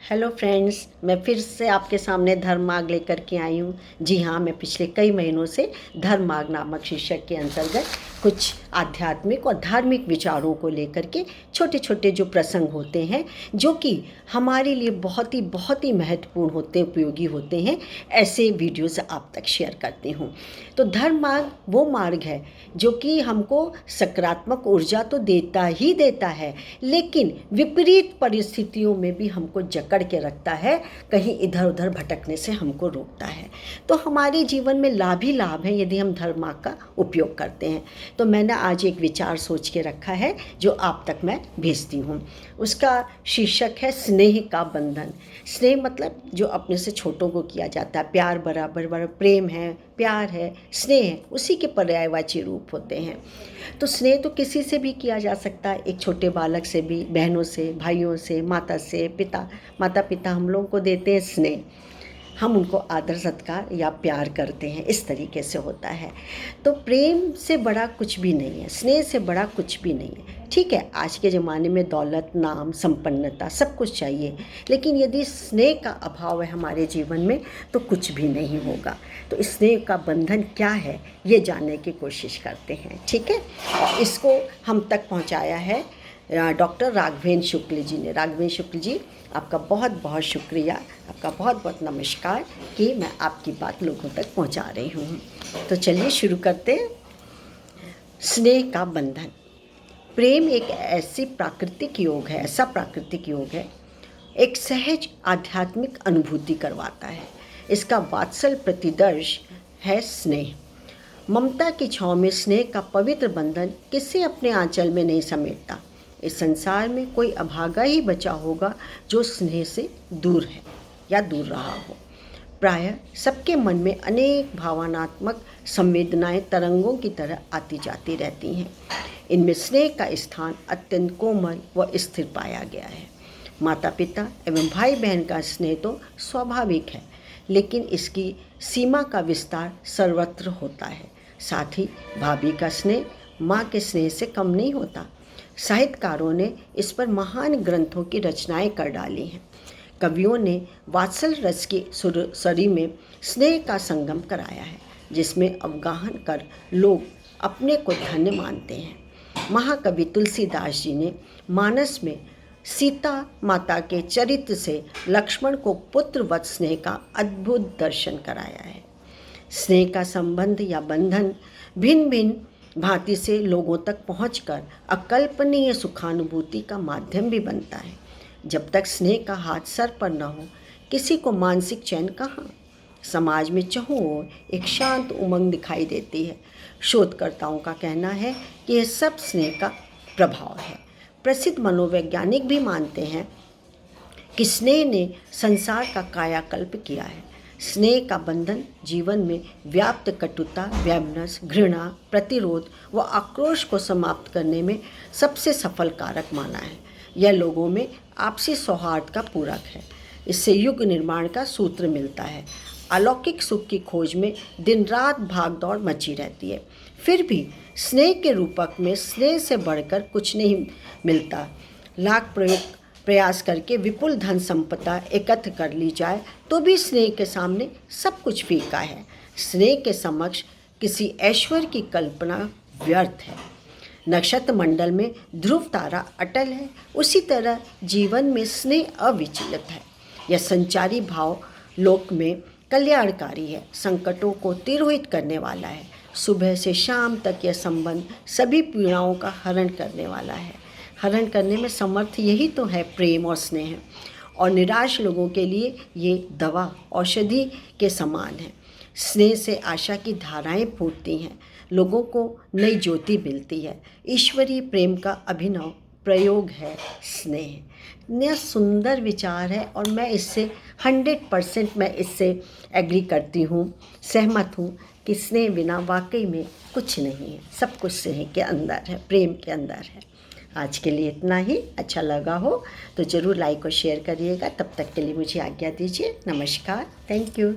Hello friends, मैं फिर से आपके सामने धर्म मार्ग लेकर के आई हूँ। जी हाँ, मैं पिछले कई महीनों से धर्म मार्ग नामक शीर्षक के अंतर्गत कुछ आध्यात्मिक और धार्मिक विचारों को लेकर के छोटे छोटे जो प्रसंग होते हैं जो कि हमारे लिए बहुत ही महत्वपूर्ण होते उपयोगी होते हैं, ऐसे वीडियोज़ आप तक शेयर करती हूँ। तो धर्म मार्ग वो मार्ग है जो कि हमको सकारात्मक ऊर्जा तो देता ही देता है, लेकिन विपरीत परिस्थितियों में भी हमको जकड़ के रखता है, कहीं इधर उधर भटकने से हमको रोकता है। तो हमारे जीवन में लाभ ही लाभ है यदि हम धर्म मार्ग का उपयोग करते हैं। तो मैंने आज एक विचार सोच के रखा है जो आप तक मैं भेजती हूँ। उसका शीर्षक है स्नेह का बंधन। स्नेह मतलब जो अपने से छोटों को किया जाता है, प्यार बराबर बराबर प्रेम है, प्यार है, स्नेह है, उसी के पर्यायवाची रूप होते हैं। तो स्नेह तो किसी से भी किया जा सकता है, एक छोटे बालक से भी, बहनों से, भाइयों से, माता से, माता पिता हम लोगों को देते हैं स्नेह, हम उनको आदर सत्कार या प्यार करते हैं, इस तरीके से होता है। तो प्रेम से बड़ा कुछ भी नहीं है, स्नेह से बड़ा कुछ भी नहीं है। ठीक है, आज के ज़माने में दौलत, नाम, संपन्नता सब कुछ चाहिए, लेकिन यदि स्नेह का अभाव है हमारे जीवन में तो कुछ भी नहीं होगा। तो स्नेह का बंधन क्या है ये जानने की कोशिश करते हैं। ठीक है, और इसको हम तक पहुंचाया है डॉक्टर राघवेंद्र शुक्ल जी ने। राघवेंद्र शुक्ल जी, आपका बहुत बहुत शुक्रिया, आपका बहुत बहुत नमस्कार कि मैं आपकी बात लोगों तक पहुंचा रही हूँ। तो चलिए शुरू करते हैं। स्नेह का बंधन। प्रेम एक ऐसा प्राकृतिक योग है, एक सहज आध्यात्मिक अनुभूति करवाता है। इसका वात्सल प्रतिदर्श है स्नेह। ममता की छाँव में स्नेह का पवित्र बंधन किसे अपने आंचल में नहीं समेटता। इस संसार में कोई अभागा ही बचा होगा जो स्नेह से दूर है या दूर रहा हो। प्रायः सबके मन में अनेक भावनात्मक संवेदनाएं तरंगों की तरह आती जाती रहती हैं। इनमें स्नेह का स्थान अत्यंत कोमल व स्थिर पाया गया है। माता पिता एवं भाई बहन का स्नेह तो स्वाभाविक है, लेकिन इसकी सीमा का विस्तार सर्वत्र होता है। साथ ही भाभी का स्नेह माँ के स्नेह से कम नहीं होता। साहित्यकारों ने इस पर महान ग्रंथों की रचनाएं कर डाली हैं। कवियों ने वात्सल रस की सुरसरी में स्नेह का संगम कराया है, जिसमें अवगाहन कर लोग अपने को धन्य मानते हैं। महाकवि तुलसीदास जी ने मानस में सीता माता के चरित्र से लक्ष्मण को पुत्रवत स्नेह का अद्भुत दर्शन कराया है। स्नेह का संबंध या बंधन भिन्न भिन्न भांति से लोगों तक पहुंचकर अकल्पनीय सुखानुभूति का माध्यम भी बनता है। जब तक स्नेह का हाथ सर पर न हो, किसी को मानसिक चैन कहाँ। समाज में चहुँ ओर एक शांत उमंग दिखाई देती है। शोधकर्ताओं का कहना है कि यह सब स्नेह का प्रभाव है। प्रसिद्ध मनोवैज्ञानिक भी मानते हैं कि स्नेह ने संसार का कायाकल्प किया है। स्नेह का बंधन जीवन में व्याप्त कटुता, वैमनस्य, घृणा, प्रतिरोध व आक्रोश को समाप्त करने में सबसे सफल कारक माना है। यह लोगों में आपसी सौहार्द का पूरक है। इससे युग निर्माण का सूत्र मिलता है। अलौकिक सुख की खोज में दिन रात भाग दौड़ मची रहती है, फिर भी स्नेह के रूपक में स्नेह से बढ़कर कुछ नहीं मिलता। लाख प्रयास करके विपुल धन संपदा एकत्र कर ली जाए तो भी स्नेह के सामने सब कुछ फीका है। स्नेह के समक्ष किसी ऐश्वर्य की कल्पना व्यर्थ है। नक्षत्र मंडल में ध्रुव तारा अटल है, उसी तरह जीवन में स्नेह अविचलित है। यह संचारी भाव लोक में कल्याणकारी है, संकटों को तिरोहित करने वाला है। सुबह से शाम तक यह संबंध सभी पीड़ाओं का हरण करने वाला है। हरण करने में समर्थ यही तो है प्रेम और स्नेह, और निराश लोगों के लिए ये दवा औषधि के समान है। स्नेह से आशा की धाराएं फूटती हैं, लोगों को नई ज्योति मिलती है। ईश्वरीय प्रेम का अभिनव प्रयोग है स्नेह। यह सुंदर विचार है और मैं इससे 100% मैं इससे एग्री करती हूँ, सहमत हूँ कि स्नेह बिना वाकई में कुछ नहीं है। सब कुछ स्नेह के अंदर है, प्रेम के अंदर है। आज के लिए इतना ही। अच्छा लगा हो तो ज़रूर लाइक और शेयर करिएगा। तब तक के लिए मुझे आज्ञा दीजिए। नमस्कार, थैंक यू।